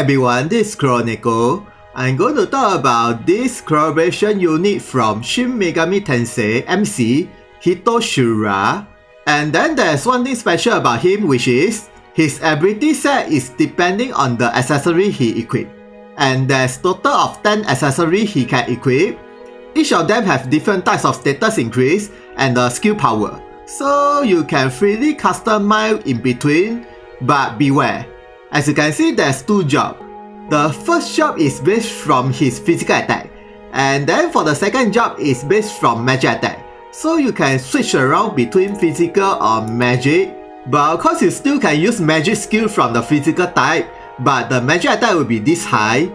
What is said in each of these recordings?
everyone, this is Chronicle. I'm going to talk about this collaboration unit from Shin Megami Tensei MC, Hito Shura. And then there's one thing special about him, which is his ability set is depending on the accessory he equipped. And there's total of 10 accessories he can equip. Each of them have different types of status increase and the skill power. So you can freely customize in between, but beware. As you can see, there's two jobs. The first job is based from his physical attack, and then for the second job is based from magic attack. So you can switch around between physical or magic, but of course you still can use magic skill from the physical type, but the magic attack will be this high,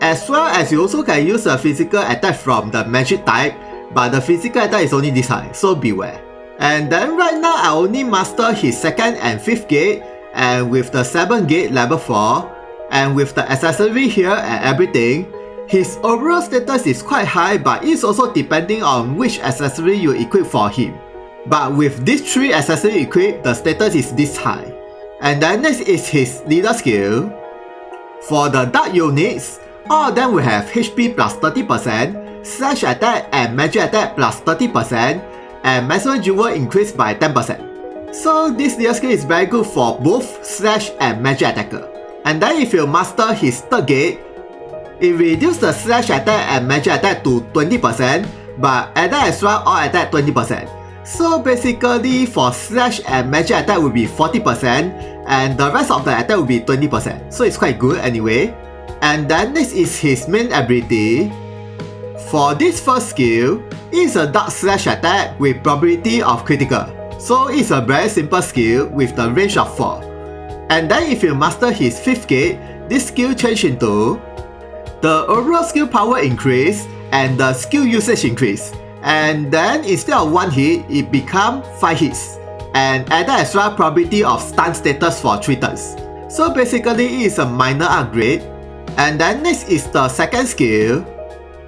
as well as you also can use a physical attack from the magic type, but the physical attack is only this high, so beware. And then right now I only master his 2nd and 5th gate, and with the 7th gate level 4, and with the accessory here and everything, his overall status is quite high, but it's also depending on which accessory you equip for him. But with these 3 accessories equipped, the status is this high. And then next is his leader skill. For the dark units, all of them will have HP plus 30%, slash attack and magic attack plus 30%, and maximum jewel increased by 10%. So this leader skill is very good for both slash and magic attacker. And then if you master his 3rd gate, it reduces the slash attack and magic attack to 20%, but attack as well all attack 20%. So basically for slash and magic attack will be 40%, and the rest of the attack will be 20%. So it's quite good anyway. And then next is his main ability. For this first skill, it's a dark slash attack with probability of critical. So it's a very simple skill with the range of 4. And then if you master his 5th gate, this skill changes into the overall skill power increase and the skill usage increase. And then instead of 1 hit, it becomes 5 hits. And added as well probability of stun status for 3 turns. So basically it's a minor upgrade. And then next is the 2nd skill.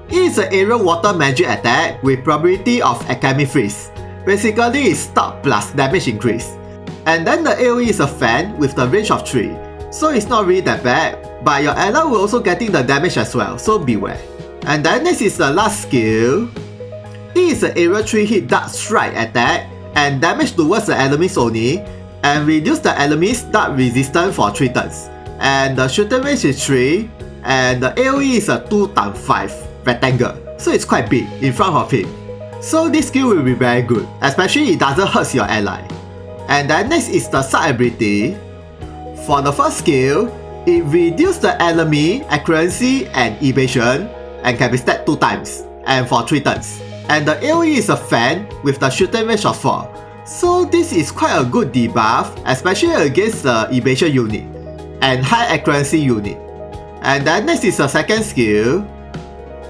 It is an aerial water magic attack with probability of Alchemist freeze. Basically it's stop plus damage increase. And then the AoE is a fan with the range of 3. So it's not really that bad, but your ally will also getting the damage as well, so beware. And then next is the last skill. It is an aerial 3-hit dark strike attack and damage towards the enemies only, and reduce the enemy's dark resistance for 3 turns. And the shooting range is 3, and the AoE is a 2x5 rectangle, so it's quite big in front of him. So this skill will be very good, especially it doesn't hurt your ally. And then next is the sub ability. For the first skill, it reduces the enemy accuracy and evasion and can be stacked 2 times and for 3 turns. And the AoE is a fan with the shooting range of 4. So this is quite a good debuff, especially against the evasion unit and high accuracy unit. And then next is the 2nd skill.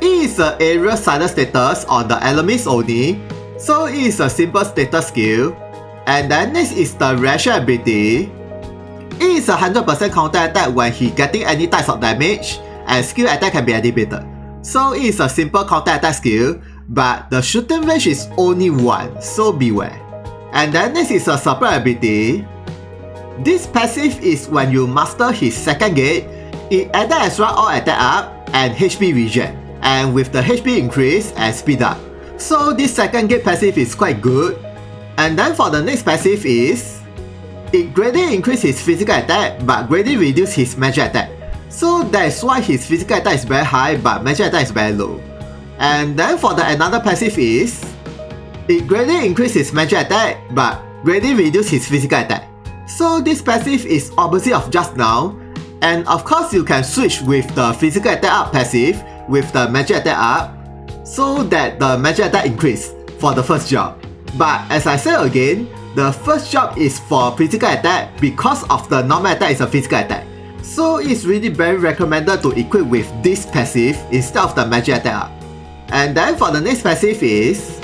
It is an area silence status on the enemies only, so it is a simple status skill. And then next is the reaction ability. It is a 100% counter attack when he getting any types of damage, and skill attack can be activated. So it is a simple counter attack skill, but the shooting range is only 1, so beware. And then next is a support ability. This passive is when you master his 2nd gate, it added as well all attack up and HP regen, and with the HP increase and speed up. So this 2nd gate passive is quite good. And then for the next passive is, it greatly increases his physical attack but greatly reduces his magic attack. So that's why his physical attack is very high but magic attack is very low. And then for the another passive is, it greatly increases his magic attack but greatly reduces his physical attack. So this passive is opposite of just now. And of course you can switch with the physical attack up passive with the magic attack up, so that the magic attack increase for the first job. But as I said again, the first job is for physical attack because of the normal attack is a physical attack. So it's really very recommended to equip with this passive instead of the magic attack up. And then for the next passive is,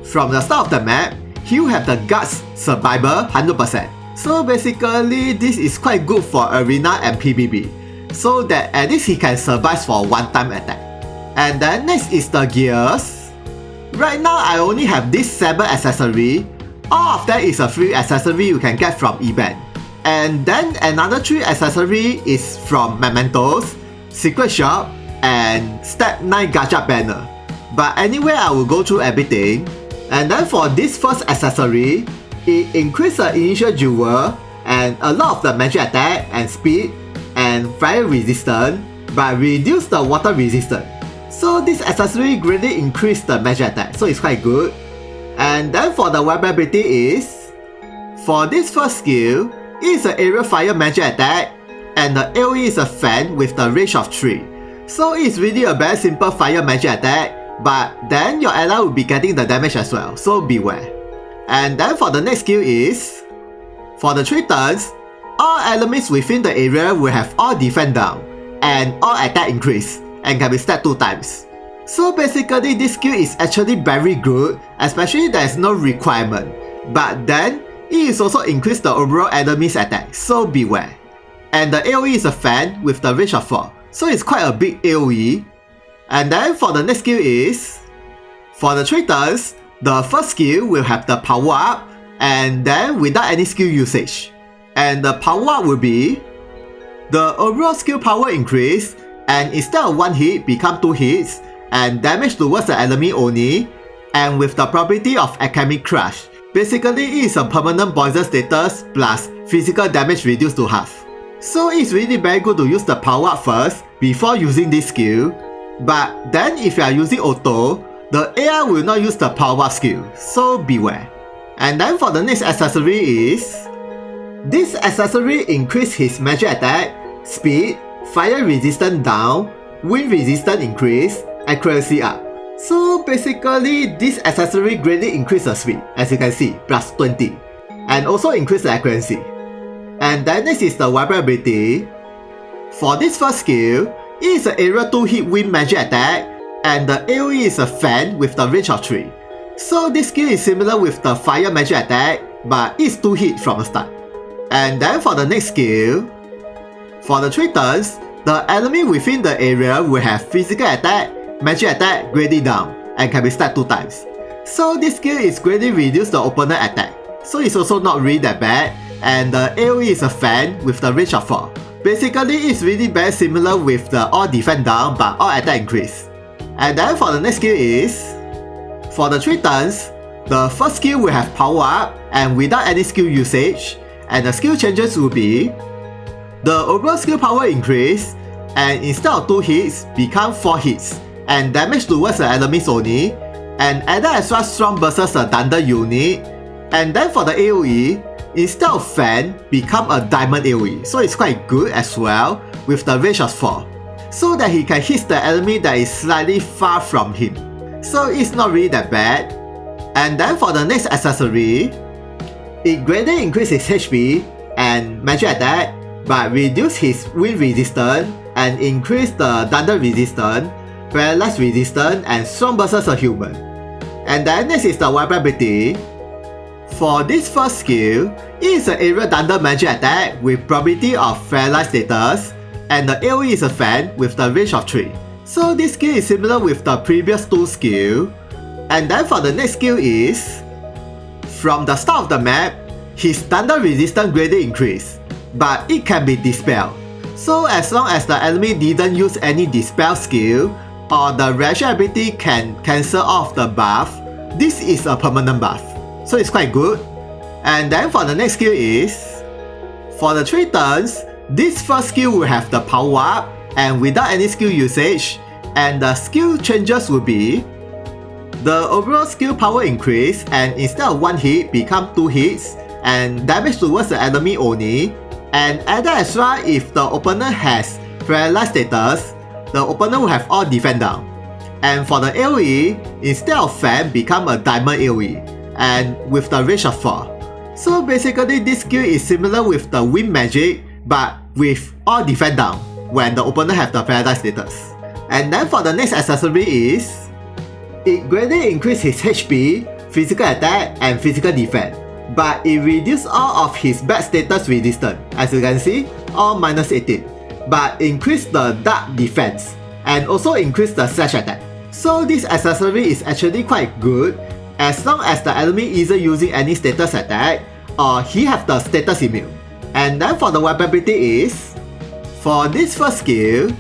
from the start of the map, he will have the guts survivor 100%. So basically this is quite good for arena and PvP, so that at least he can survive for one-time attack. And then next is the gears. Right now I only have this 7 accessory. All of that is a free accessory you can get from event. And then another 3 accessory is from Mementos, Secret Shop, and Step 9 Gacha Banner. But anyway, I will go through everything. And then for this first accessory, it increases the initial jewel and a lot of the magic attack and speed and fire resistance, but reduce the water resistance. So this accessory greatly increases the magic attack, so it's quite good. And then for the weapon ability is, for this first skill, it is an aerial fire magic attack, and the AoE is a fan with the range of 3. So it's really a very simple fire magic attack, but then your ally will be getting the damage as well, so beware. And then for the next skill is, for the 3 turns, all enemies within the area will have all defense down, and all attack increase, and can be stacked 2 times. So basically this skill is actually very good, especially there is no requirement, but then it is also increase the overall enemy's attack, so beware. And the AoE is a fan with the range of 4, so it's quite a big AoE. And then for the next skill is, for the 3 turns, the first skill will have the power up, and then without any skill usage. And the power up will be, the overall skill power increase, and instead of 1 hit become 2 hits, and damage towards the enemy only, and with the property of Alchemist Crush. Basically it is a permanent poison status plus physical damage reduced to half. So it's really very good to use the power up first before using this skill. But then if you are using auto, the AI will not use the power up skill, so beware. And then for the next accessory is, this accessory increase his magic attack, speed, fire resistance down, wind resistance increase, accuracy up. So basically this accessory greatly increase the speed, as you can see, plus 20, and also increase the accuracy. And then next is the weapon ability. For this first skill, it is an area 2 hit wind magic attack, and the AoE is a fan with the range of 3. So this skill is similar with the fire magic attack, but it's 2 hit from the start. And then for the next skill, for the 3 turns, the enemy within the area will have physical attack, magic attack greatly down, and can be stacked 2 times. So this skill is greatly reduce the opponent attack, so it's also not really that bad, and the AoE is a fan with the range of 4. Basically it's really very similar with the all defense down but all attack increase. And then for the next skill is, for the 3 turns, the first skill will have power up and without any skill usage, and the skill changes will be, the overall skill power increase, and instead of 2 hits become 4 hits, and damage towards the enemies only, and added extra strong versus the thunder unit. And then for the AoE, instead of fan, become a diamond AoE, so it's quite good as well with the range of 4, so that he can hit the enemy that is slightly far from him, so it's not really that bad. And then for the next accessory, it greatly increases his HP and magic attack, but reduce his wind resistance and increase the thunder resistance, paralyze resistance, and strong versus a human. And then next is the weapon ability. For this first skill, it is an area thunder magic attack with probability of paralyze status, and the AoE is a fan with the range of 3. So this skill is similar with the previous 2 skill. And then for the next skill is, from the start of the map, his thunder resistance greatly increase, but it can be dispelled. So as long as the enemy didn't use any dispel skill, or the reaction ability can cancel off the buff, this is a permanent buff, so it's quite good. And then for the next skill is, for the 3 turns, this first skill will have the power up and without any skill usage, and the skill changes will be, the overall skill power increase, and instead of 1 hit become 2 hits, and damage towards the enemy only, and added extra if the opponent has paralyzed status, the opponent will have all defense down. And for the AoE, instead of fan become a diamond AoE, and with the range of 4. So basically this skill is similar with the wind magic, but with all defense down when the opponent have the paralyzed status. And then for the next accessory is, it greatly increases his HP, physical attack, and physical defense, but it reduces all of his bad status resistance, as you can see, all minus 18, but increase the dark defense, and also increase the slash attack. So this accessory is actually quite good, as long as the enemy isn't using any status attack, or he have the status immune. And then for the weapon ability is, for this first skill,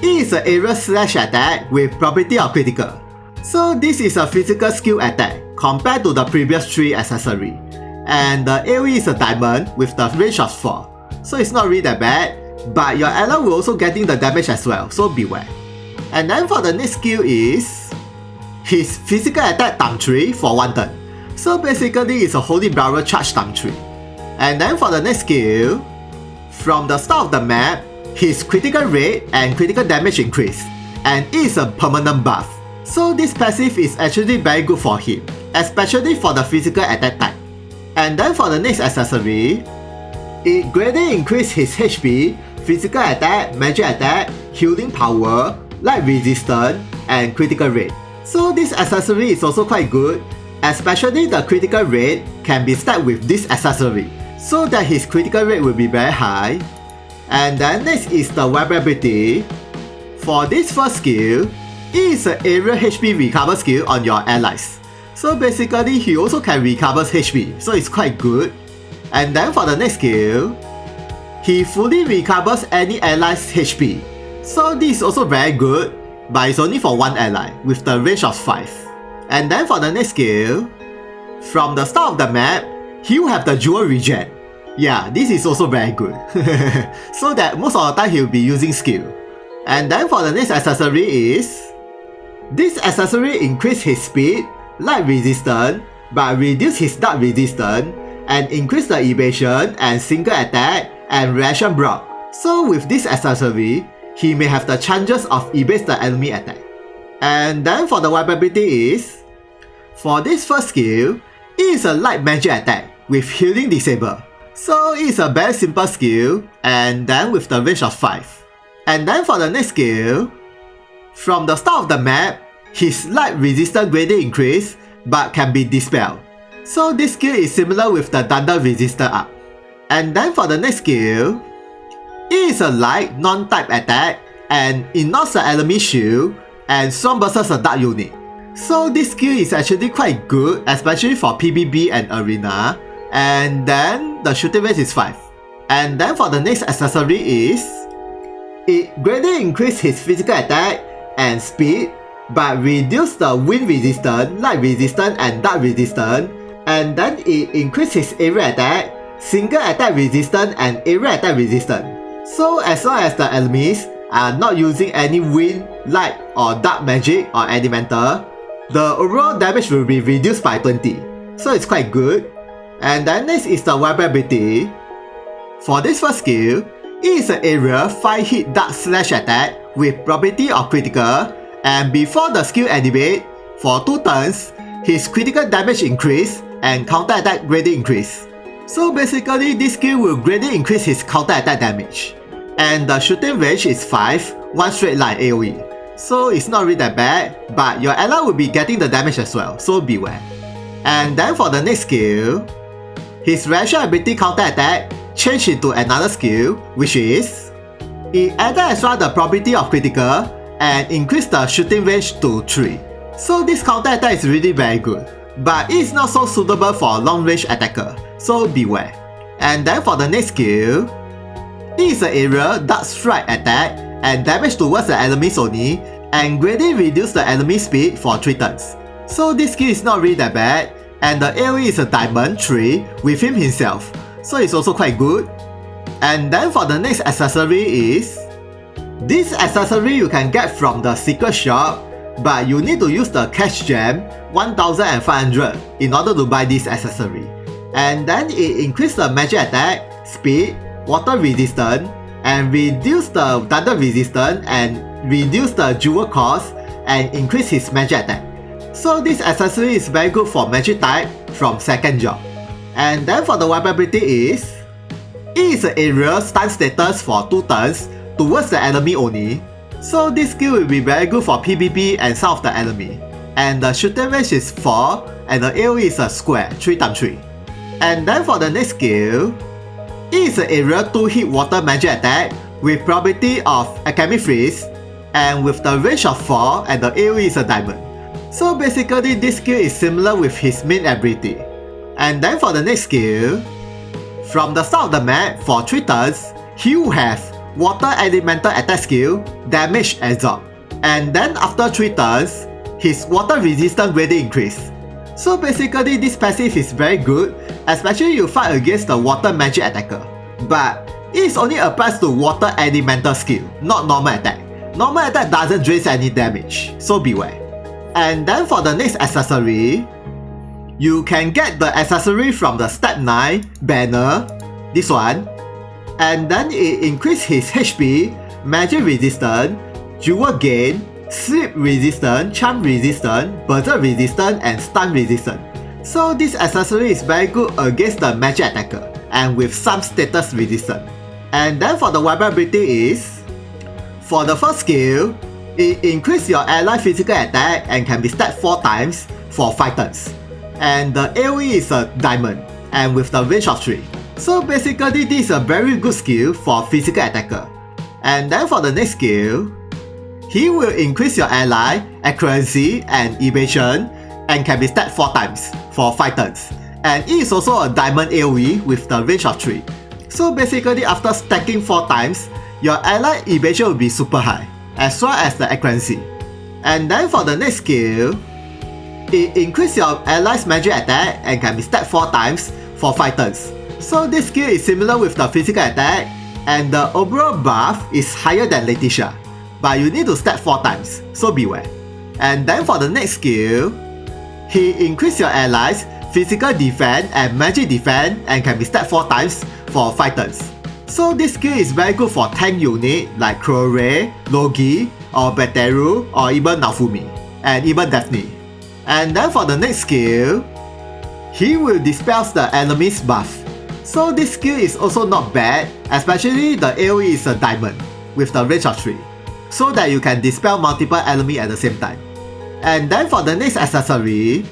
it is an area slash attack with property of critical. So this is a physical skill attack compared to the previous 3 accessory. And the AoE is a diamond with the range of 4. So it's not really that bad, but your ally will also getting the damage as well, so beware. And then for the next skill is his physical attack times 3 for 1 turn. So basically it's a holy barrel charge times 3. And then for the next skill, from the start of the map, his critical rate and critical damage increase, and it is a permanent buff. So this passive is actually very good for him, especially for the physical attack type. And then for the next accessory, it greatly increases his HP, physical attack, magic attack, healing power, light resistance, and critical rate. So this accessory is also quite good, especially the critical rate can be stacked with this accessory, so that his critical rate will be very high. And then next is the weapon ability. For this first skill, it is an area HP recover skill on your allies. So basically he also can recover HP, so it's quite good. And then for the next skill, he fully recovers any ally's HP. So this is also very good, but it's only for 1 ally with the range of 5. And then for the next skill, from the start of the map, he will have the dual regen. Yeah, this is also very good. So that most of the time he will be using skill. And then for the next accessory is, this accessory increase his speed, light resistance, but reduce his dark resistance, and increase the evasion and single attack and reaction block. So with this accessory, he may have the chances of evade the enemy attack. And then for the weapon ability is, for this first skill, it is a light magic attack with healing disable. So it is a very simple skill, and then with the range of 5. And then for the next skill, from the start of the map, his light resistance greatly increase, but can be dispelled. So this skill is similar with the thunder resistor up. And then for the next skill, it is a light non-type attack, and it knocks the enemy shield, and strong versus a dark unit. So this skill is actually quite good, especially for PvP and arena. And then the shooting range is 5. And then for the next accessory is, it greatly increases his physical attack and speed, but reduce the wind resistance, light resistance, and dark resistance. And then it increases his area attack, single attack resistance, and area attack resistance. So as long as the enemies are not using any wind, light, or dark magic or elemental, the overall damage will be reduced by 20. So it's quite good. And then next is the weapon ability. For this first skill, it is an area 5 hit dark slash attack with property of critical, and before the skill activate, for 2 turns, his critical damage increase and counter attack greatly increase. So basically this skill will greatly increase his counter attack damage. And the shooting range is 5, 1 straight line AoE. So it's not really that bad, but your ally will be getting the damage as well, so beware. And then for the next skill, his reaction ability counter attack changed into another skill, which is, it added as well the property of critical and increased the shooting range to 3. So this counter attack is really very good, but it is not so suitable for a long range attacker, so beware. And then for the next skill, it is an area dark strike attack and damage towards the enemies only, and greatly reduce the enemy speed for 3 turns. So this skill is not really that bad, and the AoE is a diamond 3 with him himself, so it's also quite good. And then for the next accessory is, this accessory you can get from the secret shop, but you need to use the cash gem 1500 in order to buy this accessory. And then it increases the magic attack, speed, water resistance, and reduce the thunder resistance, and reduce the jewel cost, and increase his magic attack. So this accessory is very good for magic type from second job. And then for the weapon ability is, it is an area stun status for 2 turns towards the enemy only. So this skill will be very good for PvP and some of the enemy. And the shooting range is 4, and the AoE is a square 3x3. And then for the next skill, it is an area 2 hit water magic attack with property of Alchemist freeze, and with the range of 4, and the AoE is a diamond. So basically this skill is similar with his main ability. And then for the next skill, From the start of the map, for 3 turns, he will have Water Elemental attack skill, Damage Absorb. And then after 3 turns, his Water Resistance greatly increase. So basically this passive is very good, especially you fight against the Water Magic attacker. But it only applies to Water Elemental skill, not normal attack. Normal attack doesn't drain any damage, so beware. And then for the next accessory, you can get the accessory from the step 9 banner, this one. And then it increases his HP, magic resistance, jewel gain, sleep resistance, charm resistance, berserk resistance, and stun resistance. So this accessory is very good against the magic attacker and with some status resistance. And then for the weapon ability is, for the first skill, it increases your ally physical attack and can be stacked 4 times for 5 turns. And the AoE is a diamond and with the range of 3. So basically this is a very good skill for physical attacker. And then for the next skill, he will increase your ally accuracy and evasion and can be stacked 4 times for 5 turns. And it is also a diamond AoE with the range of 3. So basically after stacking 4 times, your ally evasion will be super high, as well as the accuracy. And then for the next skill, it increases your ally's magic attack and can be stacked 4 times for 5 turns. So this skill is similar with the physical attack, and the overall buff is higher than Letitia, but you need to stack 4 times, so beware. And then for the next skill, he increases your allies physical defense and magic defense and can be stacked 4 times for 5 turns. So this skill is very good for tank unit like Krore, Logi, or Beteru, or even Nafumi, and even Daphne. And then for the next skill, he will dispel the enemy's buff. So this skill is also not bad, especially the AoE is a diamond with the range of 3, so that you can dispel multiple enemies at the same time. And then for the next accessory,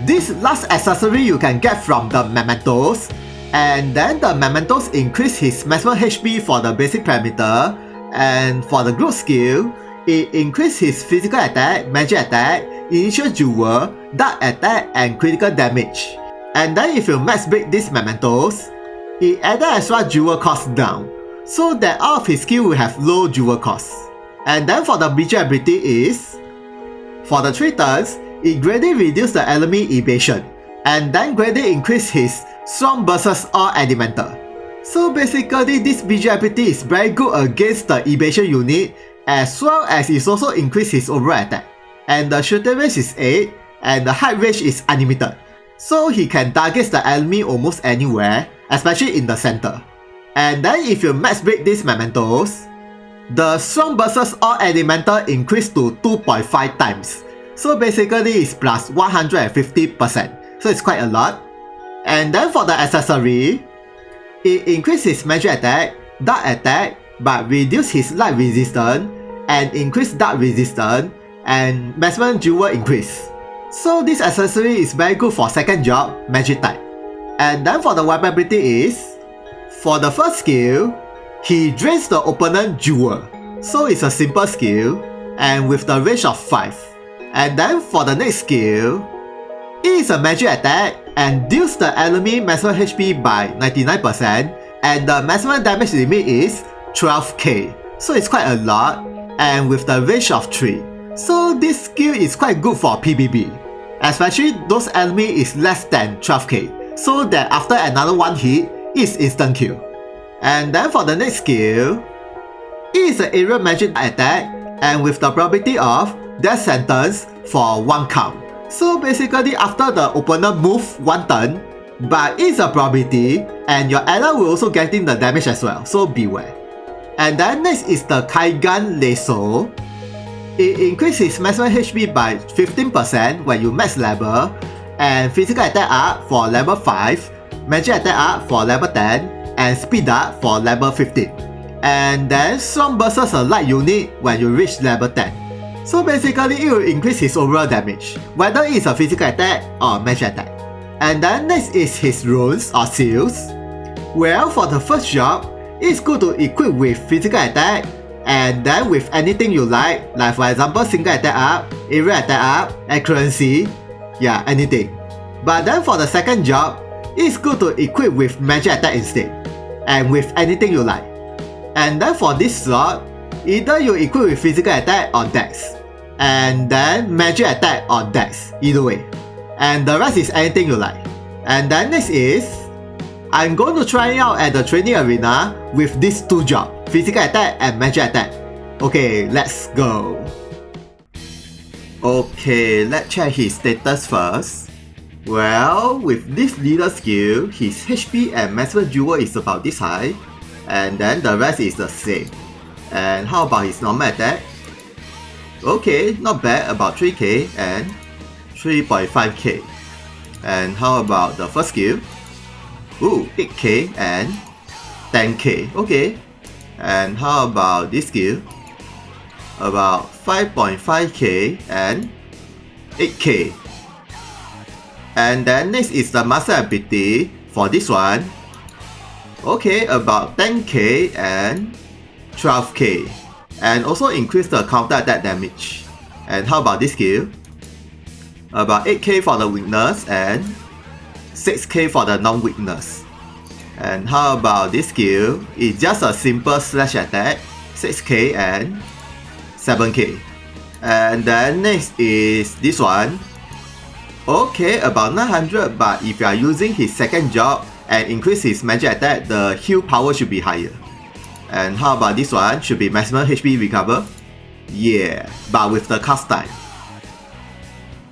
this last accessory you can get from the mementos, and then the mementos increase his maximum HP for the basic parameter, and for the group skill, it increases his physical attack, magic attack, initial jewel, dark attack, and critical damage. And then if you max break these mementos, it added extra jewel cost down, so that all of his skill will have low jewel cost. And then for the BG ability is, for the 3 turns, it greatly reduces the enemy evasion, and then greatly increase his strong versus all elemental. So basically this BG ability is very good against the evasion unit, as well as it also increases his overall attack. And the shooting range is 8, and the height range is unlimited. So he can target the enemy almost anywhere, especially in the center. And then if you max break these mementos, the strong versus all elemental increase to 2.5 times. So basically it's plus 150%, so it's quite a lot. And then for the accessory, it increases his magic attack, dark attack, but reduce his light resistance, and increase dark resistance, and maximum jewel increase. So this accessory is very good for second job, magic type. And then for the weapon ability is, for the first skill, he drains the opponent jewel. So it's a simple skill, and with the range of 5. And then for the next skill, it is a magic attack and deals the enemy maximum HP by 99%, and the maximum damage limit is 12k. So it's quite a lot, and with the range of 3. So this skill is quite good for PvP, especially those enemy is less than 12k, so that after another one hit, it's instant kill. And then for the next skill, it is an area magic attack, and with the probability of death sentence for 1 count. So basically after the opponent move 1 turn, but it's a probability, and your ally will also getting the damage as well, so beware. And then next is the Gun Lasso. It increases maximum HP by 15% when you max level, and physical attack up for level 5, magic attack up for level 10, and speed up for level 15. And then strong versus a light unit when you reach level 10. So basically it will increase his overall damage, whether it's a physical attack or magic attack. And then next is his runes or seals. Well, for the first job, it's good to equip with physical attack, and then with anything you like for example single attack up, area attack up, accuracy, yeah, anything. But then for the second job, it's good to equip with magic attack instead, and with anything you like. And then for this slot, either you equip with physical attack or dex, and then magic attack or dex, either way. And the rest is anything you like. And then next is, I'm going to try it out at the training arena with these two jobs, physical attack and magic attack. Okay, let's go. Okay, let's check his status first. Well, with this leader skill, his HP and maximum duo is about this high, and then the rest is the same. And how about his normal attack? Okay, not bad, about 3k and 3.5k. And how about the first skill? Ooh, 8k and 10k. Okay. And how about this skill? About 5.5k and 8k. And then next is the master ability for this one. Okay, about 10k and 12k. And also increase the counter attack damage. And how about this skill? About 8k for the weakness and 6k for the non-weakness. And how about this skill? It's just a simple slash attack, 6k and 7k. And then next is this one. Okay, about 900, but if you are using his second job and increase his magic attack, the heal power should be higher. And how about this one? Should be maximum HP recover? Yeah, but with the cast time.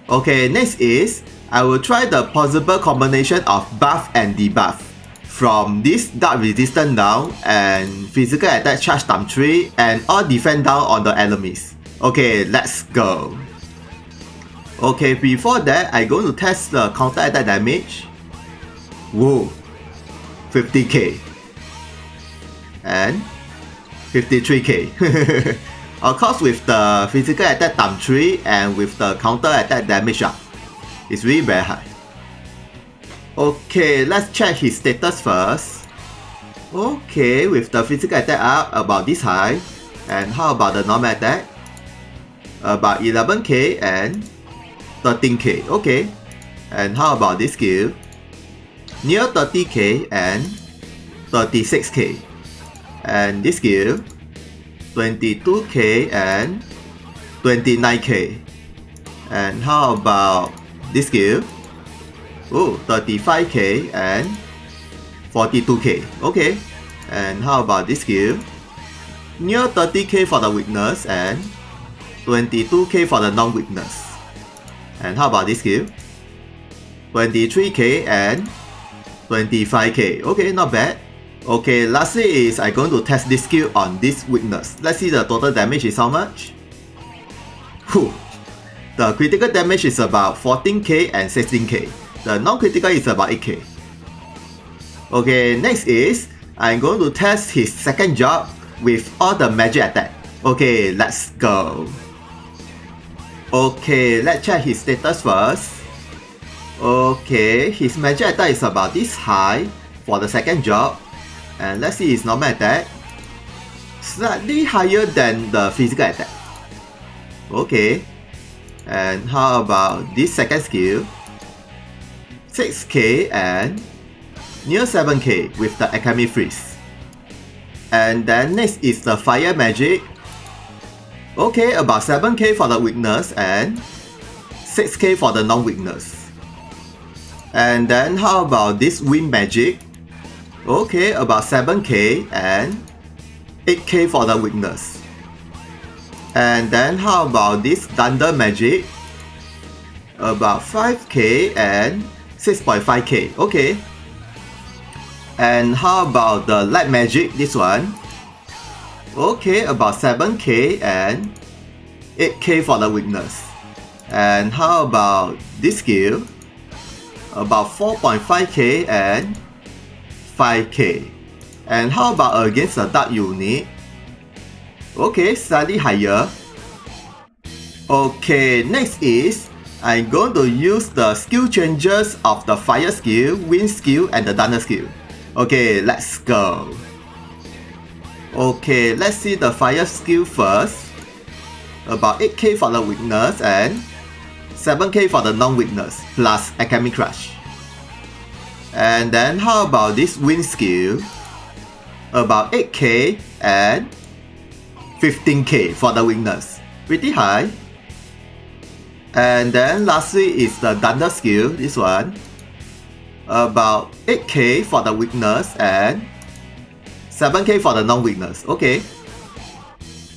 Okay, next is, I will try the possible combination of buff and debuff from this dark resistance down and physical attack charge times 3 and all defense down on the enemies. Okay, let's go. Okay, before that, I'm going to test the counter attack damage. Whoa, 50k and 53k. Of course, with the physical attack times 3 and with the counter attack damage up, it's really very high. Okay, let's check his status first. Okay, with the physical attack up about this high. And how about the normal attack? About 11k and 13k. Okay. And how about this skill? Near 30k and 36k. And this skill? 22k and 29k. And how about this skill? Oh, 35k and 42k. Okay. And how about this skill? Near 30k for the weakness and 22k for the non-weakness. And how about this skill? 23k and 25k. Okay, not bad. Okay, lastly is I'm going to test this skill on this weakness. Let's see the total damage is how much. Whew. The critical damage is about 14k and 16k. The non-critical is about 8k. Okay, next is I'm going to test his second job with all the magic attack. Okay, let's go. Okay, let's check his status first. Okay, his magic attack is about this high for the second job. And let's see his normal attack. Slightly higher than the physical attack. Okay. And how about this second skill? 6k and near 7k with the Alchemist freeze. And then next is the fire magic. Okay, about 7k for the weakness and 6k for the non-weakness. And then how about this wind magic? Okay, about 7k and 8k for the weakness. And then how about this thunder magic? About 5k and 6.5k. Okay. And how about the light magic, this one? Okay, about 7k and 8k for the weakness. And how about this skill? About 4.5k and 5k. And how about against the dark unit? Okay, slightly higher. Okay, next is I'm going to use the skill changes of the fire skill, wind skill, and the thunder skill. Okay, let's go. Okay, let's see the fire skill first. About 8k for the weakness and 7k for the non-weakness plus Alchemy Crush. And then how about this wind skill? About 8k and 15k for the weakness. Pretty high. And then lastly is the thunder skill, this one. About 8k for the weakness and 7k for the non-weakness. Okay.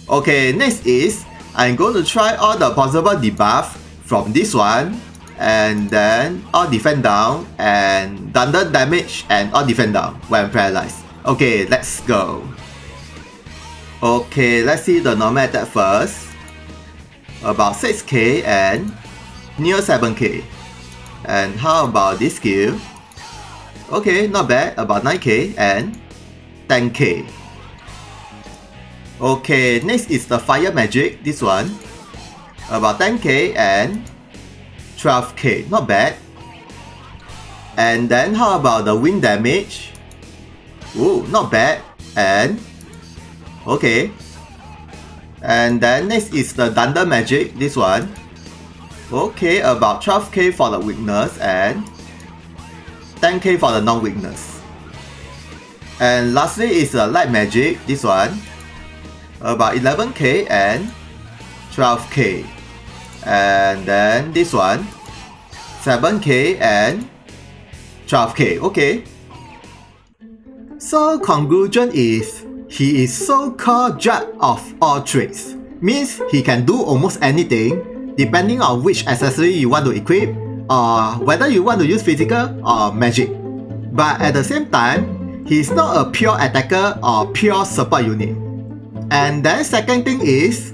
Okay, next is I'm going to try all the possible debuff from this one, and then all defend down and thunder damage and all defend down when paralyzed. Okay, let's go. Okay, let's see the normal attack first. About 6k and near 7k. And how about this skill? Okay, not bad, about 9k and 10k. Okay, next is the fire magic, this one. About 10k and 12k, not bad. And then how about the wind damage? Ooh, not bad. And okay. And then next is the thunder magic, this one. Okay, about 12k for the weakness and 10k for the non-weakness. And lastly is the light magic, this one. About 11k and 12k. And then this one, 7k and 12k. Okay. So conclusion is, he is so-called jack of all trades. Means he can do almost anything depending on which accessory you want to equip, or whether you want to use physical or magic. But at the same time, he is not a pure attacker or pure support unit. And then second thing is,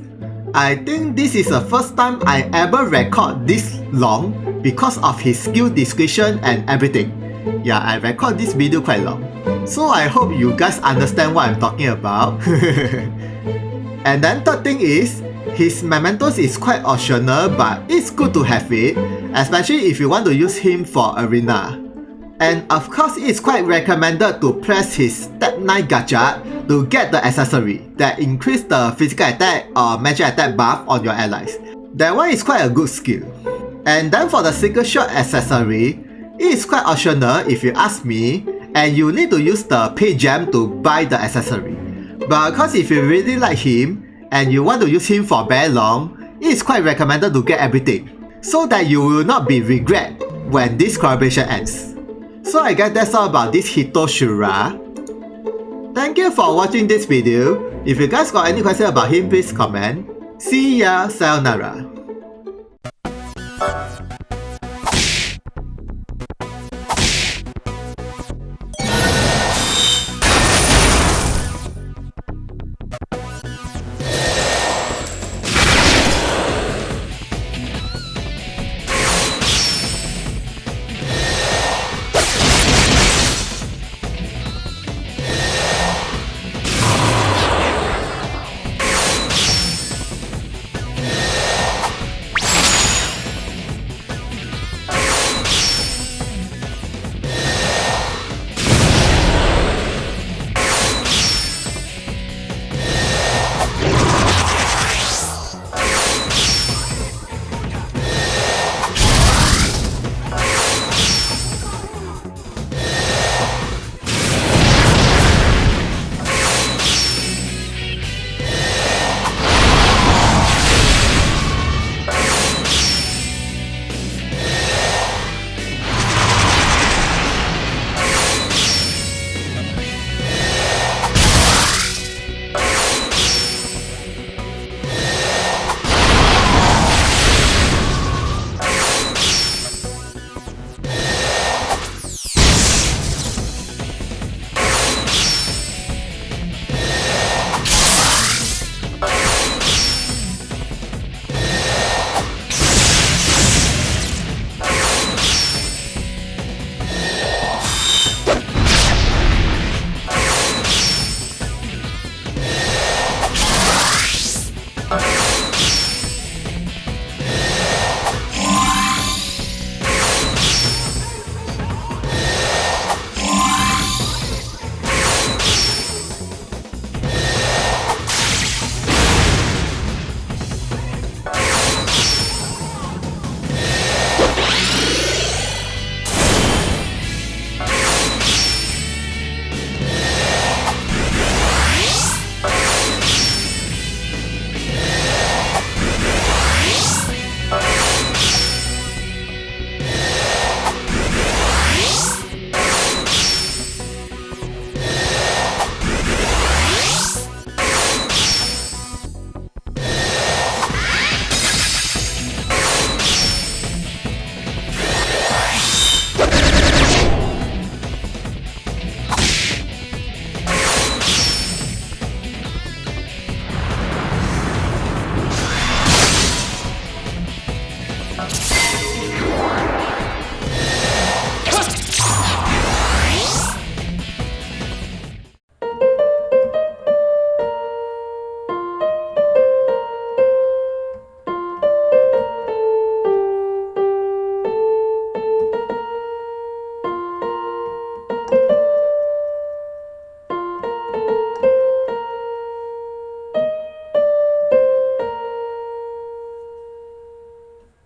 I think this is the first time I ever record this long because of his skill description and everything. Yeah, I record this video quite long. So I hope you guys understand what I'm talking about. And then third thing is, his mementos is quite optional, but it's good to have it, especially if you want to use him for arena. And of course, it's quite recommended to press his step 9 gadget to get the accessory that increase the physical attack or magic attack buff on your allies. That one is quite a good skill. And then for the single shot accessory, it is quite optional if you ask me, and you need to use the pay gem to buy the accessory. But because if you really like him and you want to use him for very long, it is quite recommended to get everything, so that you will not be regret when this collaboration ends. So I guess that's all about this Hito Shura. Thank you for watching this video. If you guys got any questions about him, please comment. See ya, sayonara.